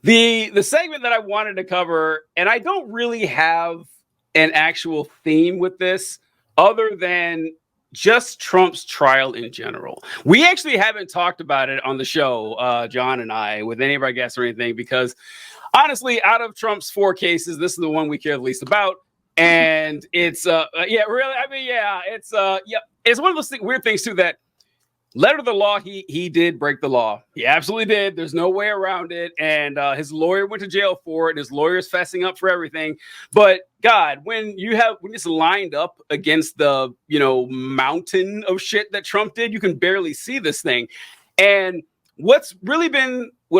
The segment that I wanted to cover, and I don't really have an actual theme with this other than just Trump's trial in general. We actually haven't talked about it on the show, John and I, with any of our guests or anything, because honestly, out of Trump's 4 cases, this is the one we care the least about. And it's really, I mean, it's one of those weird things too, that letter of the law, he did break the law. He absolutely did. There's no way around it. And his lawyer went to jail for it, and his lawyer's fessing up for everything. But God, when it's lined up against the mountain of shit that Trump did, you can barely see this thing. And what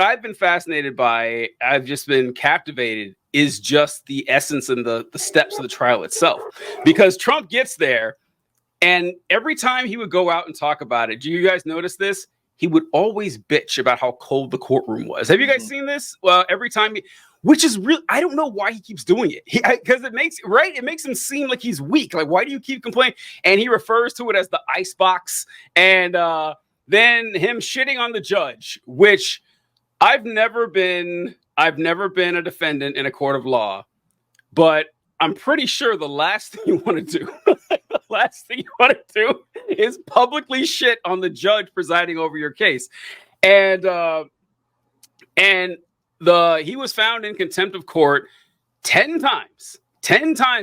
I've been fascinated by, I've just been captivated, is just the essence and the steps of the trial itself. Because Trump gets there, and every time he would go out and talk about it, do you guys notice this? He would always bitch about how cold the courtroom was. Have you guys seen this? Well, every time, which is real. I don't know why he keeps doing it. Because it makes him seem like he's weak. Like, why do you keep complaining? And he refers to it as the ice box. And then him shitting on the judge, which I've never been a defendant in a court of law, but I'm pretty sure the last thing you want to do is publicly shit on the judge presiding over your case. And he was found in contempt of court 10 times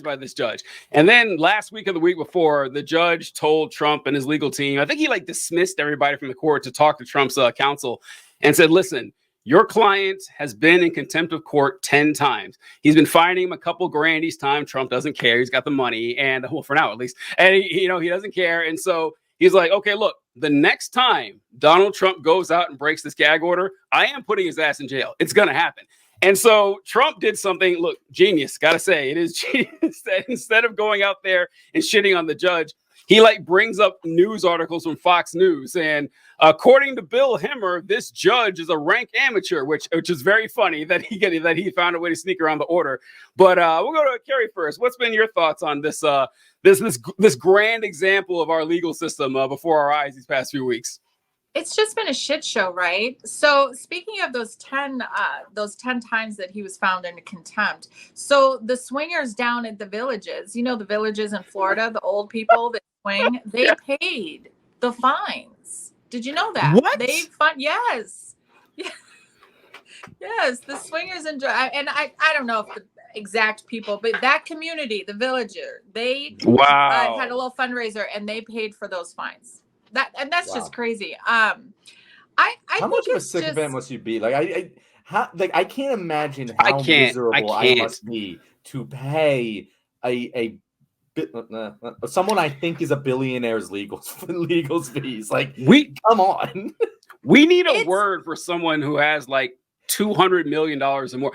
by this judge. And then last week or the week before, the judge told Trump and his legal team, I think he dismissed everybody from the court to talk to Trump's counsel, and said, listen, your client has been in contempt of court 10 times. He's been fining him a couple grand each time. Trump doesn't care. He's got the money, and well, for now at least. And he doesn't care. And so he's like, okay, look, the next time Donald Trump goes out and breaks this gag order, I am putting his ass in jail. It's going to happen. And so Trump did something, look, genius, gotta say, it is genius, that instead of going out there and shitting on the judge, he brings up news articles from Fox News. And according to Bill Hemmer, this judge is a rank amateur, which is very funny that he found a way to sneak around the order. But we'll go to Carrie first. What's been your thoughts on this this grand example of our legal system before our eyes these past few weeks? It's just been a shit show, right? So speaking of those 10 times that he was found in contempt. So the swingers down at the Villages, the Villages in Florida, the old people that swing, they paid the fines. Did you know that? What? Yes. Yes, the swingers and I don't know if the exact people, but that community, the Villager, they had a little fundraiser and they paid for those fines. That's just crazy. I how much of a sycophant must you be? I can't imagine how miserable I must be to pay someone I think is a billionaire's legal fees. Come on. We need a word for someone who has $200 million and more.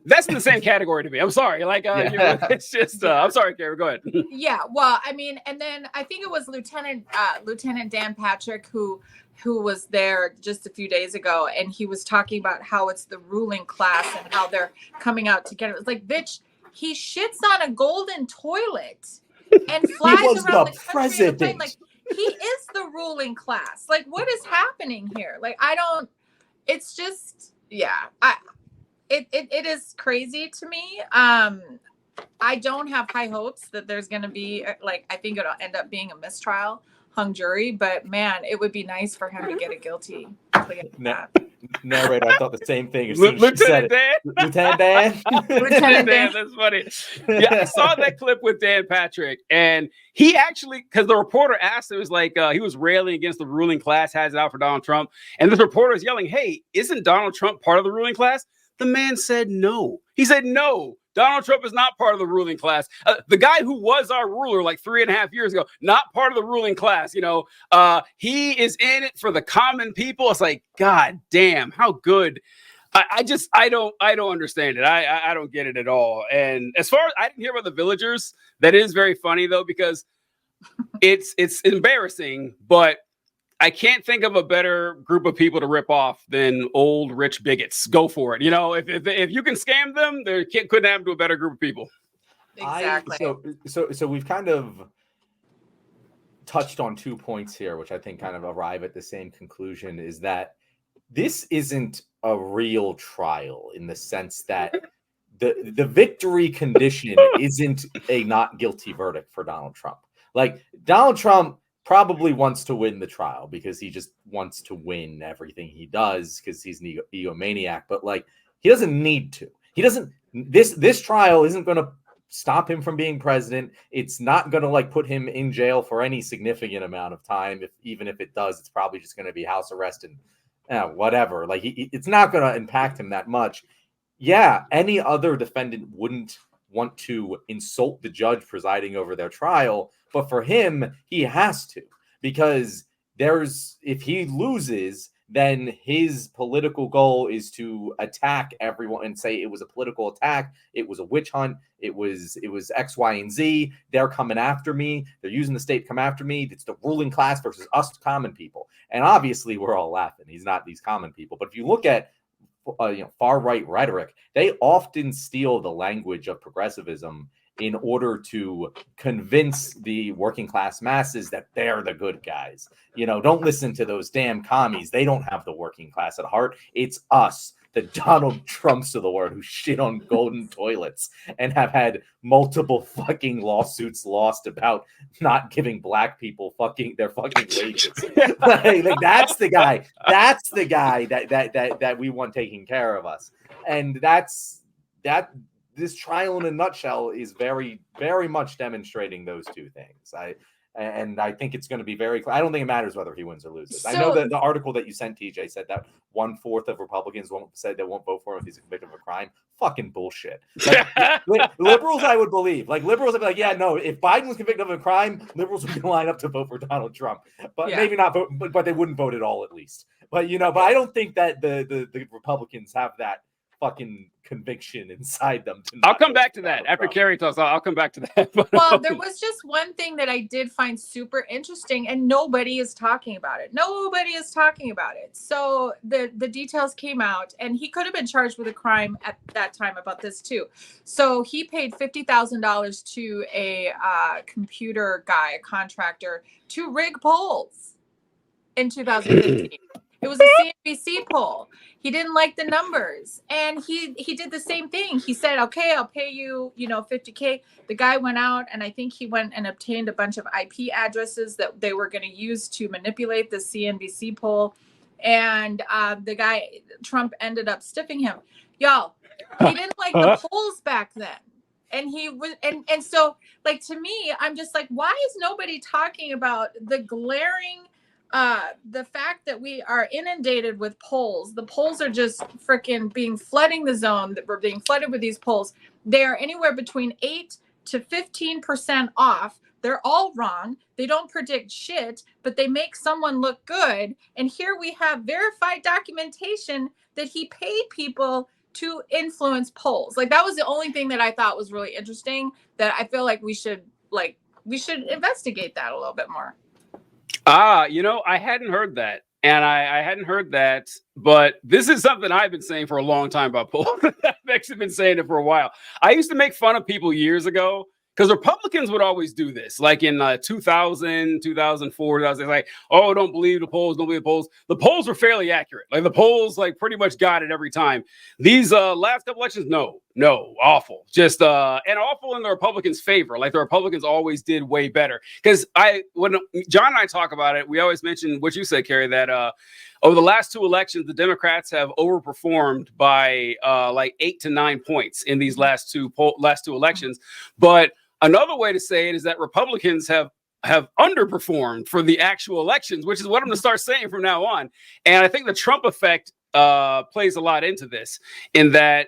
That's in the same category to me. I'm sorry. It's just, I'm sorry, Carrie, go ahead. Yeah. Well, I mean, and then I think it was Lieutenant Dan Patrick who was there just a few days ago. And he was talking about how it's the ruling class and how they're coming out together. It's like, bitch, he shits on a golden toilet and flies around the country on a plane. He is the ruling class. What is happening here? It's just, yeah, it is crazy to me. I don't have high hopes that there's going to be I think it'll end up being a mistrial, hung jury, but man, it would be nice for him to get a guilty plea. Narrator, I thought the same thing. Lieutenant Dan. Lieutenant Dan. Lieutenant Dan, that's funny. Yeah, I saw that clip with Dan Patrick, and he actually, because the reporter asked, it was he was railing against the ruling class, has it out for Donald Trump, and this reporter is yelling, "Hey, isn't Donald Trump part of the ruling class?" The man said no. He said no. Donald Trump is not part of the ruling class. The guy who was our ruler 3.5 years ago, not part of the ruling class. He is in it for the common people. It's God damn, how good. I don't understand it. I don't get it at all. And as far as I didn't hear about the Villagers, that is very funny though, because it's embarrassing, but I can't think of a better group of people to rip off than old rich bigots. Go for it. If you can scam them, there couldn't happen to a better group of people. Exactly. So we've kind of touched on 2 points here, which I think kind of arrive at the same conclusion, is that this isn't a real trial in the sense that the victory condition isn't a not guilty verdict for Donald Trump. Like, Donald Trump probably wants to win the trial because he just wants to win everything he does because he's an egomaniac. But like, he doesn't need to. He doesn't. This trial isn't going to stop him from being president. It's not going to like put him in jail for any significant amount of time. Even if it does, it's probably just going to be house arrest and whatever. Like, it's not going to impact him that much. Yeah, any other defendant wouldn't want to insult the judge presiding over their trial, but for him, he has to, because if he loses, then his political goal is to attack everyone and say it was a political attack, it was a witch hunt, it was X, Y, and Z. They're coming after me. They're using the state to come after me. It's the ruling class versus us common people. And obviously, we're all laughing. He's not these common people. But if you look at far right rhetoric, they often steal the language of progressivism in order to convince the working class masses that they're the good guys. Don't listen to those damn commies. They don't have the working class at heart. It's us, the Donald Trumps of the world, who shit on golden toilets and have had multiple fucking lawsuits lost about not giving black people their fucking wages. like that's the guy. That's the guy that we want taking care of us. And this trial in a nutshell is very, very much demonstrating those two things. I think it's going to be very clear. I don't think it matters whether he wins or loses. I know that the article that you sent, TJ, said that 1/4 of Republicans said they won't vote for him if he's convicted of a crime. Fucking bullshit. Like, liberals, I would believe. Like, liberals would be like, yeah, no, if Biden was convicted of a crime, liberals would line up to vote for Donald Trump. But maybe not vote, but they wouldn't vote at all, at least. But but I don't think that the Republicans have that fucking conviction inside them. I'll come back to that after Carrie talks. I'll come back to that. Well, there was just one thing that I did find super interesting, and nobody is talking about it. Nobody is talking about it. So the details came out, and he could have been charged with a crime at that time about this too. So he paid $50,000 to a computer guy, a contractor, to rig polls in 2015. It was a CNBC poll. He didn't like the numbers, and he did the same thing. He said, "Okay, I'll pay you, $50K." The guy went out, and I think he went and obtained a bunch of IP addresses that they were going to use to manipulate the CNBC poll. And the guy, Trump, ended up stiffing him. Y'all, he didn't like the polls back then. And he was, and so, like, to me, I'm just like, why is nobody talking about the glaring the fact that we are inundated with polls? The polls are just freaking flooding the zone. That we're being flooded with these polls. They are anywhere between 8 to 15% off. They're all wrong. They don't predict shit, but they make someone look good. And here we have verified documentation that he paid people to influence polls. Like, that was the only thing that I thought was really interesting, that I feel like we should investigate that a little bit more. I hadn't heard that. And I hadn't heard that, but this is something I've been saying for a long time about polls. I've actually been saying it for a while. I used to make fun of people years ago because Republicans would always do this. Like in 2000, 2004, like, oh, don't believe the polls, don't believe the polls. The polls were fairly accurate. Like, the polls, like, pretty much got it every time. These last couple elections, no, awful. Just and awful in the Republicans' favor. Like, the Republicans always did way better. Because when John and I talk about it, we always mention what you said, Carrie, that over the last two elections, the Democrats have overperformed by like 8 to 9 points in these last two elections. But another way to say it is that Republicans have underperformed for the actual elections, which is what I'm going to start saying from now on. And I think the Trump effect plays a lot into this, in that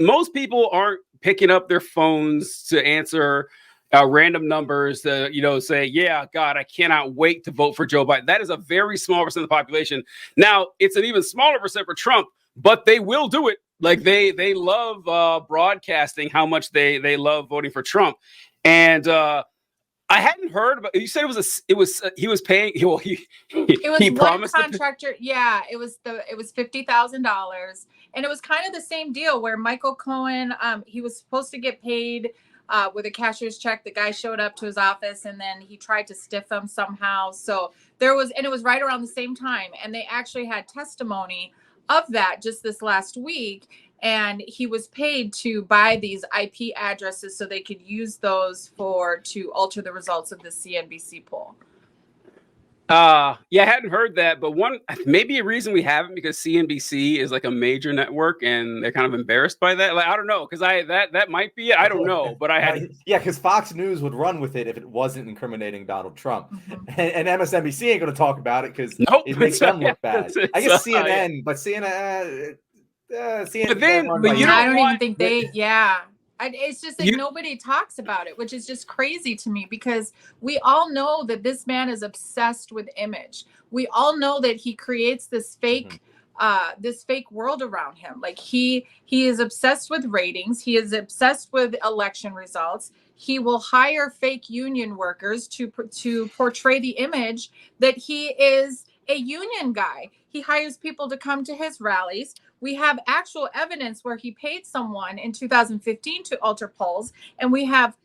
most people aren't picking up their phones to answer random numbers to, say, yeah, God, I cannot wait to vote for Joe Biden. That is a very small percent of the population. Now, it's an even smaller percent for Trump, but they will do it. Like, they love broadcasting how much they love voting for Trump. And I hadn't heard about. You said he was paying. Well, it was one promised contractor. Yeah, it was $50,000, and it was kind of the same deal where Michael Cohen, he was supposed to get paid with a cashier's check. The guy showed up to his office and then he tried to stiff him somehow. So and it was right around the same time. And they actually had testimony of that just this last week. And he was paid to buy these IP addresses so they could use those to alter the results of the CNBC poll. Yeah, I hadn't heard that, but maybe a reason we haven't because CNBC is like a major network and they're kind of embarrassed by that. Like, I don't know, because that might be it. I don't know, but I had because Fox News would run with it if it wasn't incriminating Donald Trump, and MSNBC ain't going to talk about it because it makes them look bad. I guess CNN, but CNN. But I don't even think it's just like nobody talks about it, which is just crazy to me because we all know that this man is obsessed with image. We all know that he creates this fake world around him. Like he is obsessed with ratings. He is obsessed with election results. He will hire fake union workers to portray the image that he is a union guy. He hires people to come to his rallies. We have actual evidence where he paid someone in 2015 to alter polls. And we have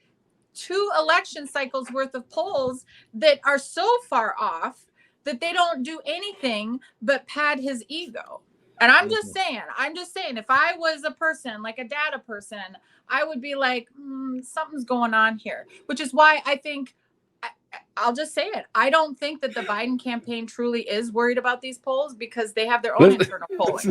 2 election cycles worth of polls that are so far off that they don't do anything but pad his ego. And I'm just saying, if I was a person, like a data person, I would be like, something's going on here, which is why I think, I'll just say it. I don't think that the Biden campaign truly is worried about these polls because they have their own internal polling.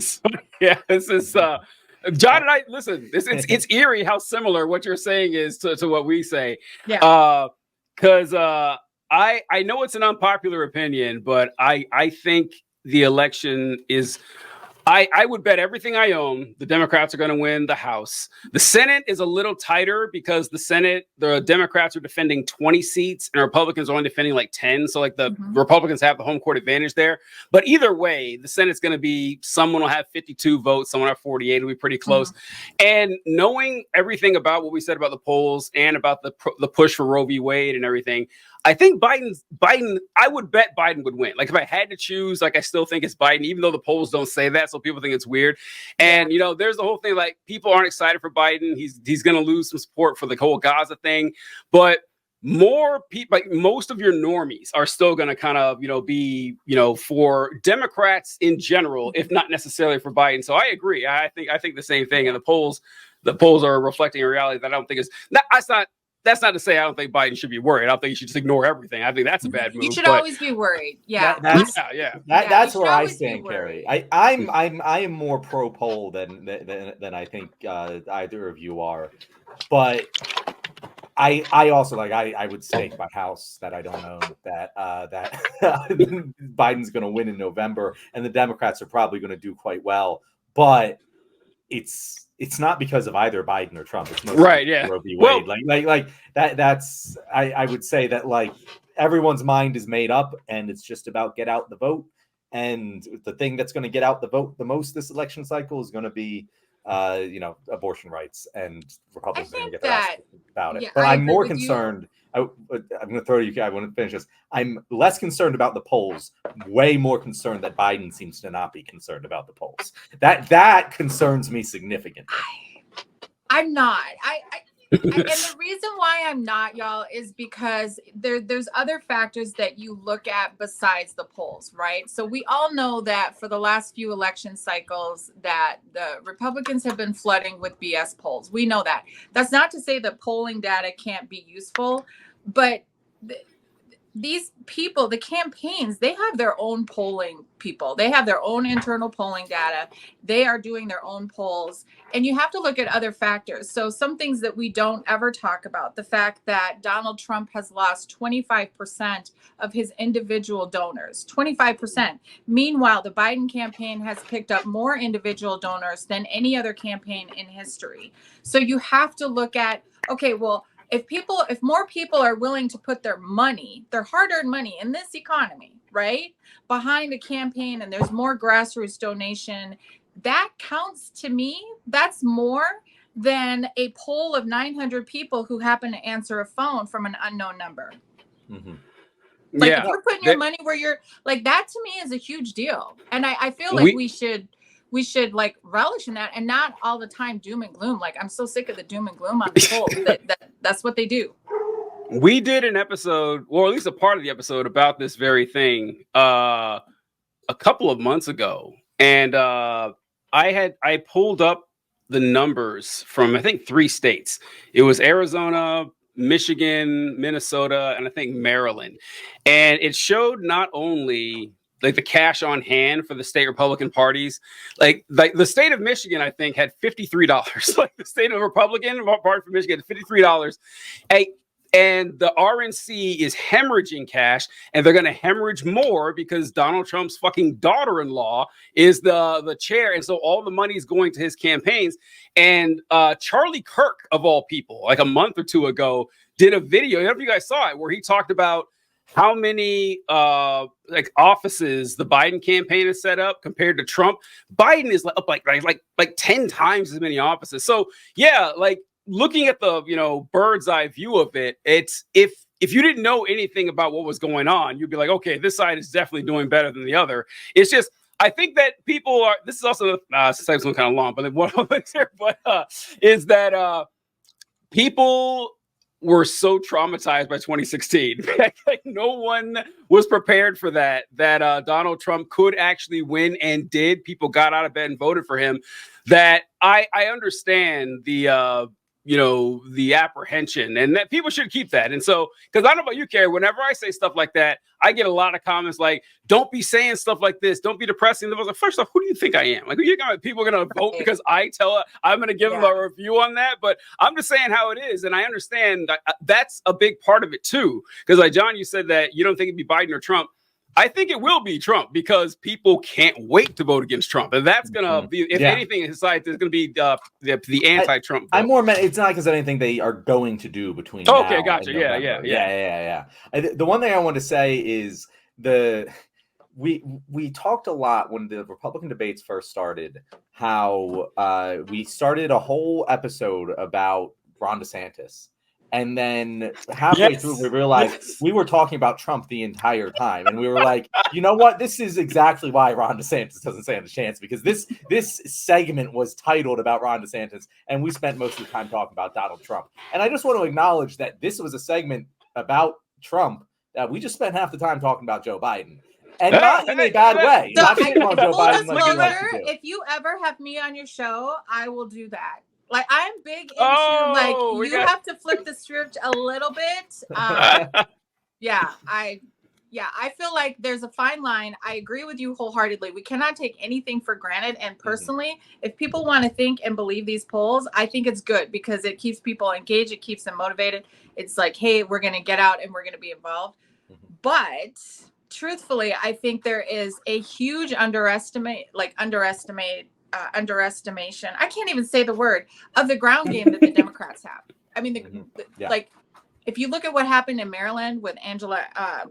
This is John and I, listen, it's eerie how similar what you're saying is to what we say. Yeah. Because I know it's an unpopular opinion, but I think the election is... I would bet everything I own the Democrats are going to win the House. The Senate is a little tighter because the Democrats are defending 20 seats and Republicans are only defending like 10. So like the Republicans have the home court advantage there. But either way, the Senate's going to be, someone will have 52 votes, someone will have 48. It'll be pretty close. And knowing everything about what we said about the polls and about the push for Roe v. Wade and everything, I think Biden, I would bet Biden would win. Like if I had to choose, like I still think it's Biden, even though the polls don't say that. So people think it's weird. And, there's the whole thing, like people aren't excited for Biden. He's going to lose some support for the whole Gaza thing. But more people, like most of your normies are still going to kind of, be, for Democrats in general, if not necessarily for Biden. So I agree. I think the same thing. And the polls are reflecting a reality that I don't think is that's not to say I don't think Biden should be worried. I don't think you should just ignore everything. I think that's a bad move. You should always be worried. Yeah. That's where I stand, Carrie. I am more pro poll than I think either of you are. But I also I would stake my house that I don't know that Biden's going to win in November and the Democrats are probably going to do quite well. But it's not because of either Biden or Trump. It's mostly Roe v. Wade. Like that's I would say that like everyone's mind is made up and it's just about get out the vote. And the thing that's going to get out the vote the most this election cycle is going to be abortion rights, and Republicans are going to get their ass about it. Yeah, but I'm more concerned. I'm going to throw you. I want to finish this. I'm less concerned about the polls. Way more concerned that Biden seems to not be concerned about the polls. That concerns me significantly. I'm not. And the reason why I'm not, y'all, is because there's other factors that you look at besides the polls, right? So we all know that for the last few election cycles that the Republicans have been flooding with BS polls. We know that. That's not to say that polling data can't be useful, but these people, the campaigns, they have their own polling people. They have their own internal polling data. They are doing their own polls. And you have to look at other factors. So some things that we don't ever talk about, the fact that Donald Trump has lost 25% of his individual donors, 25%. Meanwhile, the Biden campaign has picked up more individual donors than any other campaign in history. So you have to look at, okay, well, if more people are willing to put their money, their hard-earned money in this economy, right, behind a campaign, and there's more grassroots donation, that counts to me. That's more than a poll of 900 people who happen to answer a phone from an unknown number. Like if you're putting your money where you're like, that to me is a huge deal. And I feel like we should we should like relish in that and not all the time doom and gloom. Like I'm so sick of the doom and gloom on the polls that's what they do. We did an episode, or at least a part of the episode, about this very thing a couple of months ago, and I pulled up the numbers from I think 3 states. It was Arizona, Michigan, Minnesota, and I think Maryland, and it showed not only like the cash on hand for the state Republican parties, like the state of Michigan, I think had $53. Like the state of Republican party for Michigan had $53. And the RNC is hemorrhaging cash, and they're going to hemorrhage more because Donald Trump's fucking daughter-in-law is the chair, and so all the money is going to his campaigns. And Charlie Kirk, of all people, like a month or 2 ago, did a video. I don't know if you guys saw it, where he talked about how many like offices the Biden campaign has set up compared to Trump. Biden is up like 10 times as many offices. So yeah, like, looking at the bird's eye view of it, it's if you didn't know anything about what was going on, you'd be like, okay, this side is definitely doing better than the other. It's just I think that people are. This is also this episode's kind of long, but one of the here, is that people were so traumatized by 2016. Like no one was prepared for that Donald Trump could actually win, and did. People got out of bed and voted for him. That I understand the apprehension, and that people should keep that. And so, because I don't know about you, Carrie, whenever I say stuff like that, I get a lot of comments like, don't be saying stuff like this. Don't be depressing. I was like, first off, who do you think I am? Like, people are going to vote because I'm going to give them a review on that. But I'm just saying how it is. And I understand that's a big part of it too. Because like John, you said that you don't think it'd be Biden or Trump. I think it will be Trump because people can't wait to vote against Trump. And that's going to be, if anything in society, there's going to be the anti-Trump vote. I'm more meant, it's not because of anything they are going to do between now okay, gotcha. and November. Yeah. The one thing I want to say is we talked a lot when the Republican debates first started, how we started a whole episode about Ron DeSantis. And then halfway through, we realized we were talking about Trump the entire time. And we were like, you know what? This is exactly why Ron DeSantis doesn't stand a chance, because this segment was titled about Ron DeSantis, and we spent most of the time talking about Donald Trump. And I just want to acknowledge that this was a segment about Trump that we just spent half the time talking about Joe Biden. And not in a bad way. So not talking about Joe Biden like you like to do. If you ever have me on your show, I will do that. Like, I'm big into you have to flip the script a little bit. I feel like there's a fine line. I agree with you wholeheartedly. We cannot take anything for granted. And personally, if people want to think and believe these polls, I think it's good because it keeps people engaged. It keeps them motivated. It's like, hey, we're going to get out and we're going to be involved. But truthfully, I think there is a huge underestimation. I can't even say the word of the ground game that the Democrats have. I mean, like, if you look at what happened in Maryland with Angela,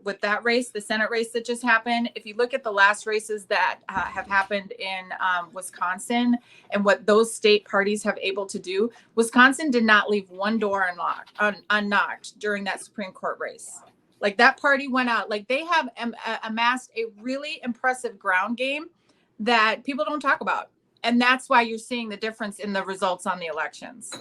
with that race, the Senate race that just happened, if you look at the last races that have happened in Wisconsin and what those state parties have able to do, Wisconsin did not leave one door unknocked during that Supreme Court race. Like, that party went out. Like, they have amassed a really impressive ground game that people don't talk about. And that's why you're seeing the difference in the results on the elections.